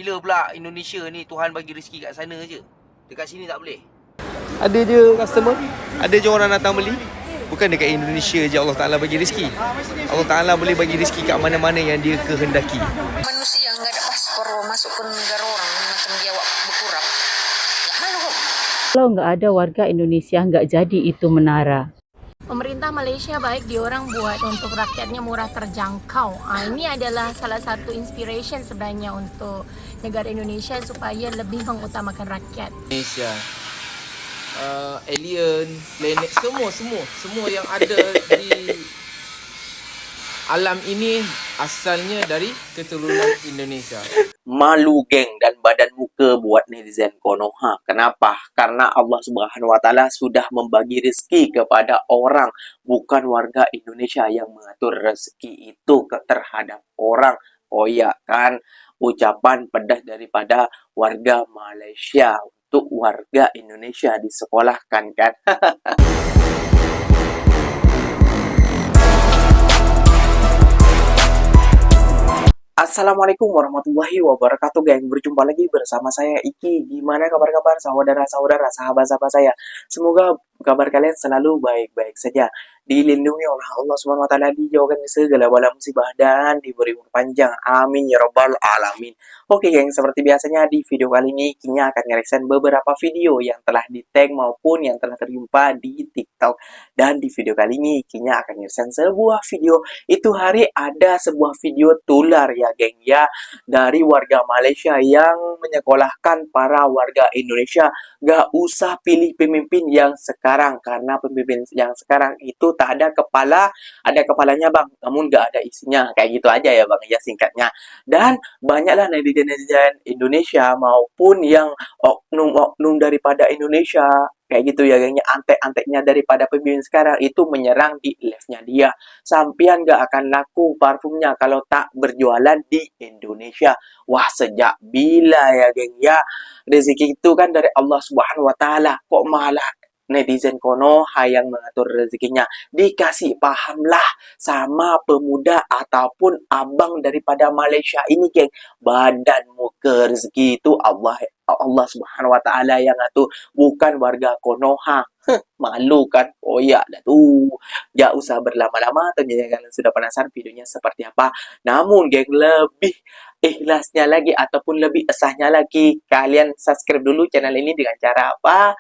Bila pula Indonesia ni Tuhan bagi rezeki kat sana je. Dekat sini tak boleh. Ada je customer, ada je orang datang beli. Bukan dekat Indonesia je Allah Ta'ala bagi rezeki. Allah Ta'ala boleh bagi rezeki kat mana-mana yang dia kehendaki. Manusia nggak ada paspor masuk ke negara orang macam dia berkurap. Ya malu. Kalau nggak ada warga Indonesia, nggak jadi itu menara. Pemerintah Malaysia baik diorang buat untuk rakyatnya murah terjangkau. Ini adalah salah satu inspiration sebenarnya untuk negara Indonesia supaya lebih mengutamakan rakyat. Indonesia, alien, planet, semua yang ada di alam ini asalnya dari keturunan Indonesia. Malu geng dan badan muka buat netizen Konoha. Kenapa? Karena Allah Subhanahu Wa Taala sudah membagi rezeki kepada orang, bukan warga Indonesia yang mengatur rezeki itu terhadap orang. Oh ya kan, ucapan pedas daripada warga Malaysia untuk warga Indonesia disekolahkan kan. Assalamualaikum warahmatullahi wabarakatuh geng. Berjumpa lagi bersama saya Iki. Gimana kabar-kabar saudara-saudara, sahabat-sahabat saya? Semoga kabar kalian selalu baik-baik saja, dilindungi oleh Allah Subhanahu Wa Taala, dijauhkan dari segala bala musibah dan diberi umur panjang. Amin ya rabbal alamin. Oke geng, seperti biasanya di video kali ini Kinya akan nge-reaction beberapa video yang telah di-tag maupun yang telah terjumpa di TikTok. Dan di video kali ini Kinya akan nge-reaction sebuah video. Itu hari ada sebuah video tular ya geng ya, dari warga Malaysia yang menyekolahkan para warga Indonesia. Gak usah pilih pemimpin yang sekarang, karena pemimpin yang sekarang itu tak ada kepala, ada kepalanya bang, namun gak ada isinya. Kayak gitu aja ya bang ya singkatnya. Dan banyaklah netizen-netizen Indonesia maupun yang oknum-oknum daripada Indonesia kayak gitu ya gengnya, antek-anteknya daripada pemimpin sekarang itu menyerang di live-nya dia. Sampian gak akan laku parfumnya kalau tak berjualan di Indonesia. Wah, sejak bila ya geng ya, rezeki itu kan dari Allah Subhanahu Wa Taala, kok malah netizen Konoha yang mengatur rezekinya. Dikasih pahamlah sama pemuda ataupun abang daripada Malaysia ini geng. Badan muka rezeki itu Allah Subhanahu Wa Taala yang ngatur, bukan warga Konoha. Malu kan? Oh ya, dah tuh. Gak usah berlama-lama, tentunya kalian sudah penasaran videonya seperti apa. Namun geng, lebih ikhlasnya lagi ataupun lebih esahnya lagi, kalian subscribe dulu channel ini dengan cara apa?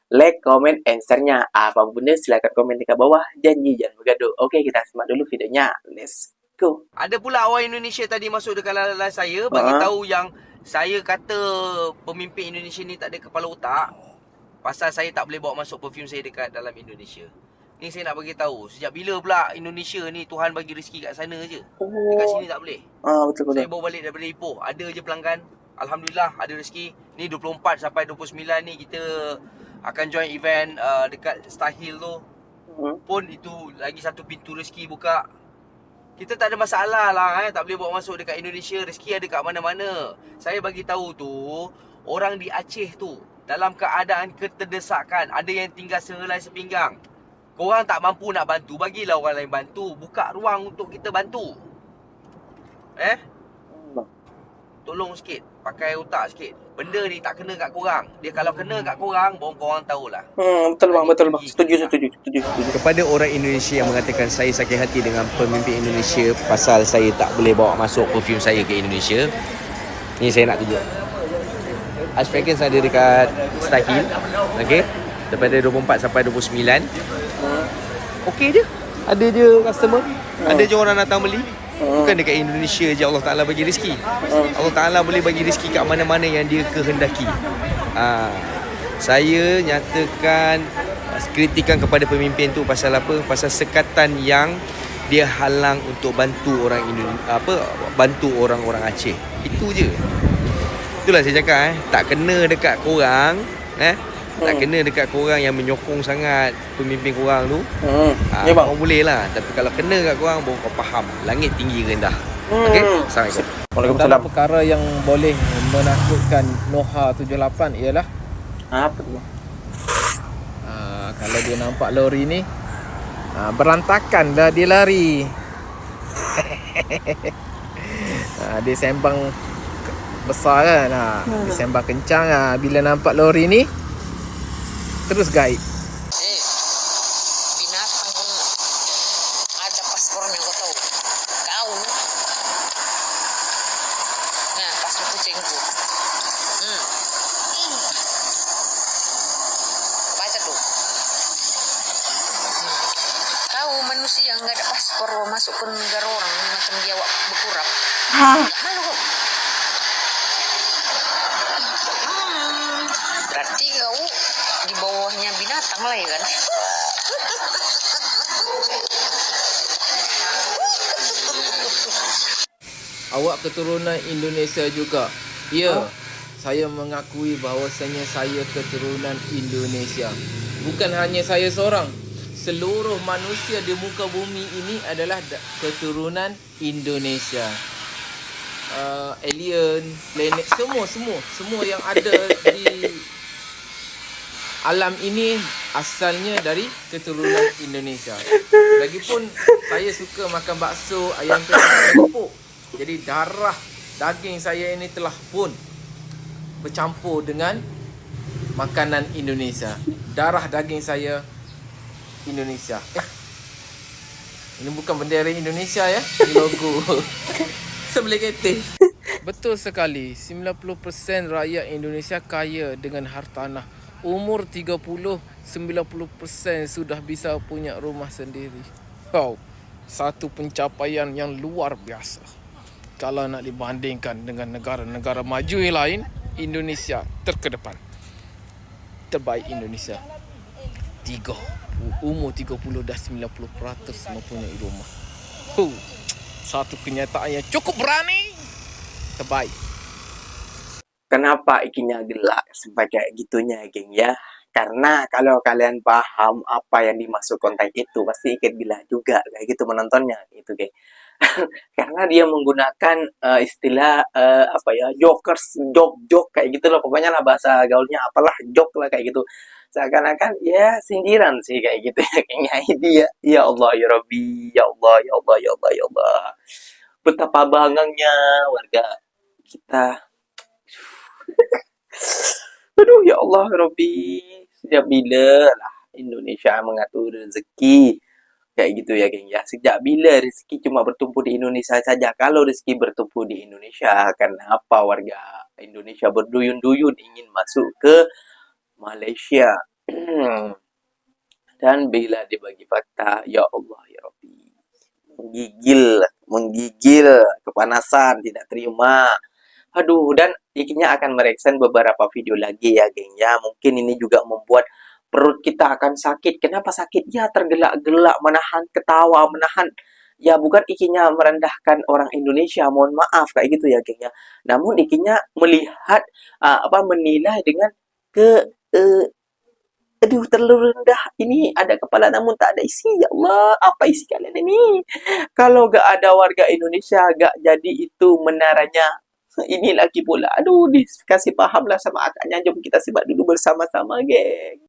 Like, comment, answer-nya. Apa bunda silahkan komen di bawah. Janji jangan bergaduh. Oke, kita simak dulu videonya. Let's go. Ada pula orang Indonesia tadi masuk dekat live saya, bagi tahu yang saya kata pemimpin Indonesia ni tak ada kepala otak, pasal saya tak boleh bawa masuk perfume saya dekat dalam Indonesia. Ni saya nak bagi tahu, sejak bila pula Indonesia ni Tuhan bagi rezeki kat sana je. Dekat sini tak boleh. Betul. Saya bawa balik daripada Ipoh, ada je pelanggan. Alhamdulillah ada rezeki. Ni 24 sampai 29 ni kita akan join event dekat Star Hill tu. Pun itu lagi satu pintu rezeki buka. Kita tak ada masalah lah tak boleh bawa masuk dekat Indonesia. Rezeki ada kat mana-mana. Saya bagi tahu tu, orang di Aceh tu dalam keadaan keterdesakan, ada yang tinggal sehelai sepinggang. Korang tak mampu nak bantu, bagilah orang lain bantu. Buka ruang untuk kita bantu. Tolong sikit, pakai otak sikit. Benda ni tak kena kat korang. Dia kalau kena kat korang, baru korang tahulah. Betul bang, betul bang. Setuju. Kepada orang Indonesia yang mengatakan saya sakit hati dengan pemimpin Indonesia pasal saya tak boleh bawa masuk perfume saya ke Indonesia, ni saya nak tunjuk. Ash Fragrance ada dekat Star Hill, okay? Daripada 24 sampai 29. Okey je. Ada je customer, ada je orang datang beli. Bukan dekat Indonesia je Allah Ta'ala bagi rezeki. Allah Ta'ala boleh bagi rezeki kat mana-mana yang dia kehendaki. Saya nyatakan kritikan kepada pemimpin tu pasal apa? Pasal sekatan yang dia halang untuk bantu orang bantu orang-orang Aceh. Itu je. Itulah saya cakap tak kena dekat korang, tak kena dekat korang yang menyokong sangat pemimpin korang tu. Ya bang, korang boleh lah. Tapi kalau kena kat korang, baru kau faham langit tinggi rendah. Okey? Assalamualaikum. Waalaikumsalam. Perkara yang boleh menakutkan Noha 78 ialah apa tu? Kalau dia nampak lori ni, berantakan dah dia lari. Dia sembang besar kan. Disembar kencang. Bila nampak lori ni, terus gaib. Binatang pun ada paspornya, kau tahu. Kau. Nah, paspor kucingku. Baca tuh. Kau manusia nggak ada paspor masuk ke negara orang macam dia berkurap. Halo kau. Berarti kau di bawahnya binatang lah ya kan? Awak keturunan Indonesia juga? Ya, saya mengakui bahawasanya saya keturunan Indonesia. Bukan hanya saya seorang. Seluruh manusia di muka bumi ini adalah keturunan Indonesia. Alien, planet, semua yang ada di alam ini asalnya dari keturunan Indonesia. Lagipun saya suka makan bakso, ayam penyet. Jadi darah daging saya ini telah pun bercampur dengan makanan Indonesia. Darah daging saya Indonesia. Ini bukan bendera Indonesia ya, ini logo. Sebelah kereta. Betul sekali, 90% rakyat Indonesia kaya dengan hartanah. Umur 30, 90% sudah bisa punya rumah sendiri. Wow, satu pencapaian yang luar biasa. Kalau nak dibandingkan dengan negara-negara maju yang lain, Indonesia terkedepan. Terbaik Indonesia. Umur 30 dah 90% mempunyai rumah. Satu kenyataan yang cukup berani. Terbaik. Kenapa ikinya gelak sampai kayak gitunya, geng ya? Karena kalau kalian paham apa yang dimaksud konten itu, pasti ikut gila juga kayak gitu menontonnya, gitu, geng. Karena dia menggunakan istilah jokers, joke kayak gitu loh, pokoknya lah bahasa gaulnya apalah, joke lah kayak gitu. Seakan-akan ya sindiran sih kayak gitu ya, kayaknya dia. Ya Allah ya Rabbi, ya Allah ya Allah ya Allah ya Allah. Betapa bangganya warga kita. Aduh ya Allah Rabbi, sejak bila lah Indonesia mengatur rezeki kayak gitu ya geng ya. Sejak bila rezeki cuma bertumpu di Indonesia saja? Kalau rezeki bertumpu di Indonesia, kenapa warga Indonesia berduyun-duyun ingin masuk ke Malaysia? Dan bila dibagi fakta, ya Allah ya Rabbi, menggigil, kepanasan, tidak terima. Aduh, dan ikinya akan mereaction beberapa video lagi ya geng ya. Mungkin ini juga membuat perut kita akan sakit. Kenapa sakit? Ya tergelak-gelak, menahan ketawa, menahan. Ya bukan ikinya merendahkan orang Indonesia, mohon maaf kayak gitu ya geng ya. Namun ikinya melihat menilai dengan aduh terlalu rendah. Ini ada kepala namun tak ada isi. Ya Allah, apa isi kalian ini? Kalau gak ada warga Indonesia, gak jadi itu menaranya. Ini lagi pula. Aduh, dikasih paham lah sama akaknya. Jom kita simak dulu bersama-sama, geng.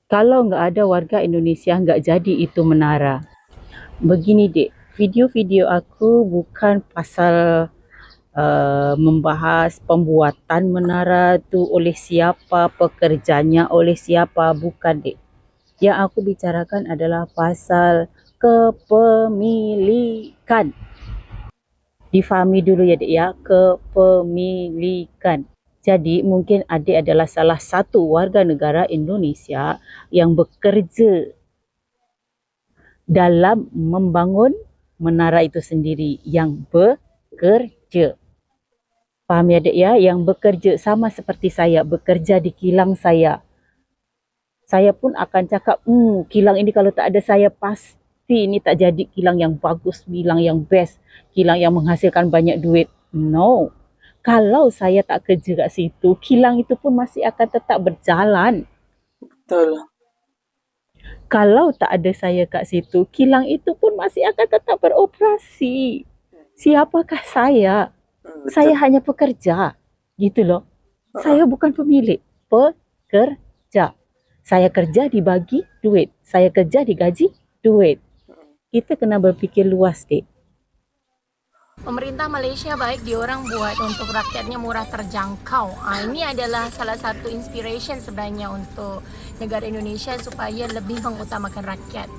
Kalau nggak ada warga Indonesia, nggak jadi itu menara. Begini dek, video-video aku bukan pasal membahas pembuatan menara tu oleh siapa, pekerjanya oleh siapa, bukan dek. Yang aku bicarakan adalah pasal kepemilikan. Difahami dulu ya dek ya, kepemilikan. Jadi mungkin adik adalah salah satu warga negara Indonesia yang bekerja dalam membangun menara itu sendiri, yang bekerja. Faham ya dek ya, yang bekerja sama seperti saya, bekerja di kilang saya. Saya pun akan cakap, kilang ini kalau tak ada saya pasti ini tak jadi kilang yang bagus, kilang yang best, kilang yang menghasilkan banyak duit. No. Kalau saya tak kerja kat situ, kilang itu pun masih akan tetap berjalan. Betul. Kalau tak ada saya kat situ, kilang itu pun masih akan tetap beroperasi. Siapakah saya? Betul. Saya hanya pekerja. Gitu loh. Saya bukan pemilik. Pekerja. Saya kerja dibagi duit. Saya kerja digaji duit. Kita kena berfikir luas, dek. Pemerintah Malaysia baik diorang buat untuk rakyatnya murah terjangkau. Ini adalah salah satu inspiration sebenarnya untuk negara Indonesia supaya lebih mengutamakan rakyat.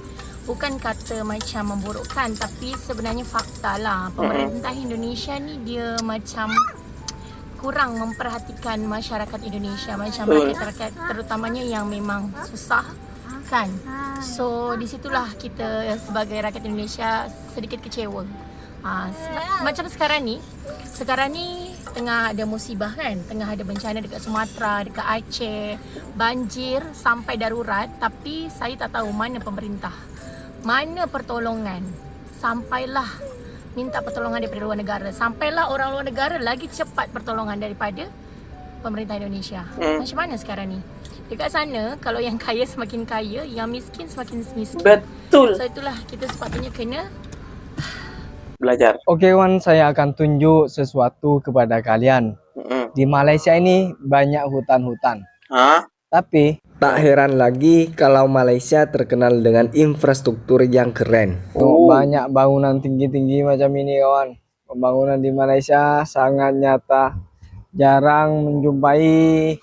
Bukan kata macam memburukkan, tapi sebenarnya fakta lah. Pemerintah Indonesia ni dia macam kurang memperhatikan masyarakat Indonesia, macam rakyat-rakyat terutamanya yang memang susah kan. So di situlah kita sebagai rakyat Indonesia sedikit kecewa. Macam sekarang ni tengah ada musibah kan, tengah ada bencana dekat Sumatera, dekat Aceh, banjir sampai darurat, tapi saya tak tahu mana pemerintah, mana pertolongan. Sampailah minta pertolongan daripada luar negara, sampailah orang luar negara lagi cepat pertolongan daripada pemerintah Indonesia. Macam mana sekarang ni? Dekat sana kalau yang kaya semakin kaya, yang miskin semakin miskin. Betul. So itulah kita sepatutnya kena Belajar. Oke kawan, saya akan tunjuk sesuatu kepada kalian. Di Malaysia ini banyak hutan-hutan. Tapi tak heran lagi kalau Malaysia terkenal dengan infrastruktur yang keren. Banyak bangunan tinggi-tinggi macam ini kawan. Pembangunan di Malaysia sangat nyata. Jarang menjumpai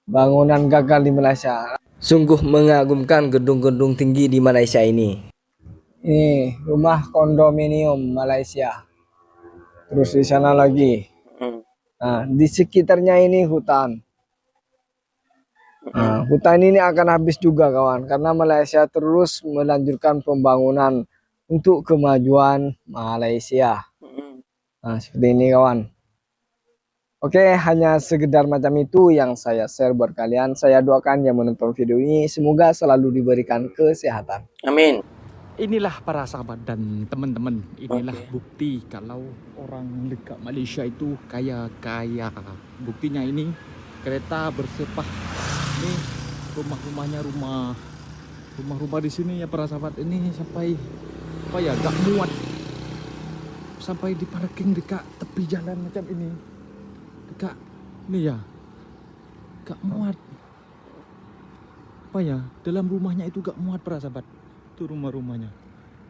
bangunan gagal di Malaysia. Sungguh mengagumkan gedung-gedung tinggi di Malaysia ini. Ini rumah kondominium Malaysia. Terus di sana lagi. Nah, di sekitarnya ini hutan. Nah, hutan ini akan habis juga kawan, karena Malaysia terus melanjutkan pembangunan untuk kemajuan Malaysia. Nah, seperti ini kawan. Oke, hanya sekedar macam itu yang saya share buat kalian. Saya doakan yang menonton video ini semoga selalu diberikan kesehatan. Amin. Inilah para sahabat dan teman-teman, inilah bukti kalau orang dekat Malaysia itu kaya-kaya. Buktinya ini kereta bersepah. Ini rumah-rumahnya rumah-rumah di sini ya para sahabat, ini sampai apa ya, gak muat. Sampai di parking dekat tepi jalan macam ini. Dekat ini ya. Gak muat. Apa ya, dalam rumahnya itu gak muat para sahabat. Itu rumah-rumahnya,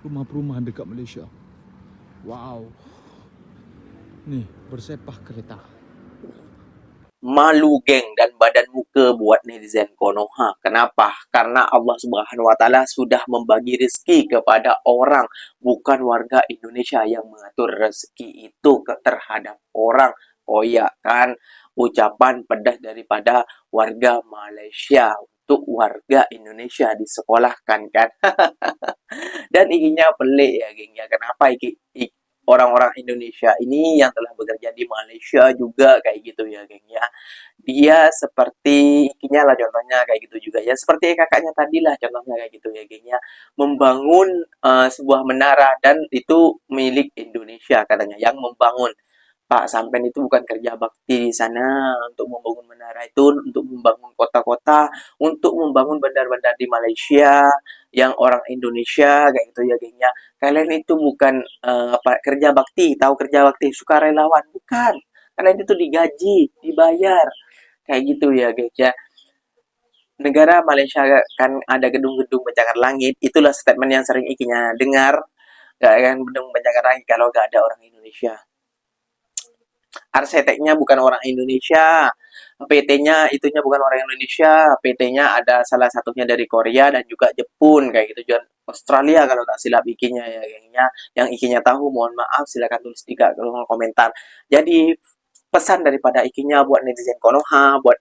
rumah perumahan dekat Malaysia. Wow, nih bersepah kereta. Malu geng dan badan muka buat netizen Konoha. Kenapa? Karena Allah Subhanahu wa taala sudah membagi rezeki kepada orang, bukan warga Indonesia yang mengatur rezeki itu terhadap orang. Oh iya kan, ucapan pedas daripada warga Malaysia untuk warga Indonesia disekolahkan kan. Dan ikinya pelik ya geng ya, kenapa orang-orang Indonesia ini yang telah bekerja di Malaysia juga kayak gitu ya geng ya, dia seperti ikinya lah contohnya kayak gitu juga ya, seperti kakaknya tadi lah contohnya kayak gitu ya geng ya, membangun sebuah menara dan itu milik Indonesia katanya yang membangun. Pak, sampean itu bukan kerja bakti di sana untuk membangun menara itu, untuk membangun kota-kota, untuk membangun bandar-bandar di Malaysia yang orang Indonesia kayak gitu ya gengnya. Kalian itu bukan kerja bakti, tahu kerja bakti sukarelawan, bukan. Kalian itu digaji, dibayar kayak gitu ya guys ya. Negara Malaysia kan ada gedung-gedung pencakar langit, itulah statement yang sering ikinya dengar. Gak akan gedung pencakar langit kalau gak ada orang Indonesia. Arsiteknya bukan orang Indonesia, PT-nya itunya bukan orang Indonesia, PT-nya ada salah satunya dari Korea dan juga Jepun kayak gitu, juga Australia kalau tak silap ikinya ya gengnya. Yang ikinya tahu mohon maaf, silakan tulis di kolom komentar. Jadi pesan daripada ikinya buat netizen Konoha, buat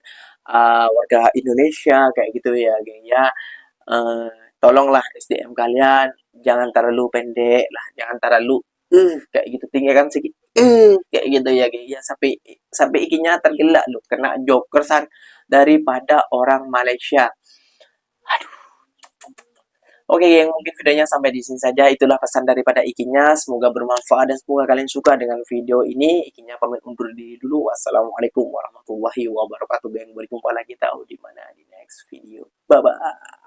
warga Indonesia kayak gitu ya gengnya, tolonglah SDM kalian jangan terlalu pendek lah, jangan terlalu kayak gitu, tinggalkan sedikit kayak gitu ya sampai ikinya tergelak loh, kena job kersan daripada orang Malaysia. Aduh. Oke yang mungkin videonya sampai di sini saja, itulah pesan daripada ikinya, semoga bermanfaat dan semoga kalian suka dengan video ini. Ikinya pamit undur diri dulu. Wassalamualaikum warahmatullahi wabarakatuh. Yang berjumpa lagi tahu di mana di next video. Bye bye.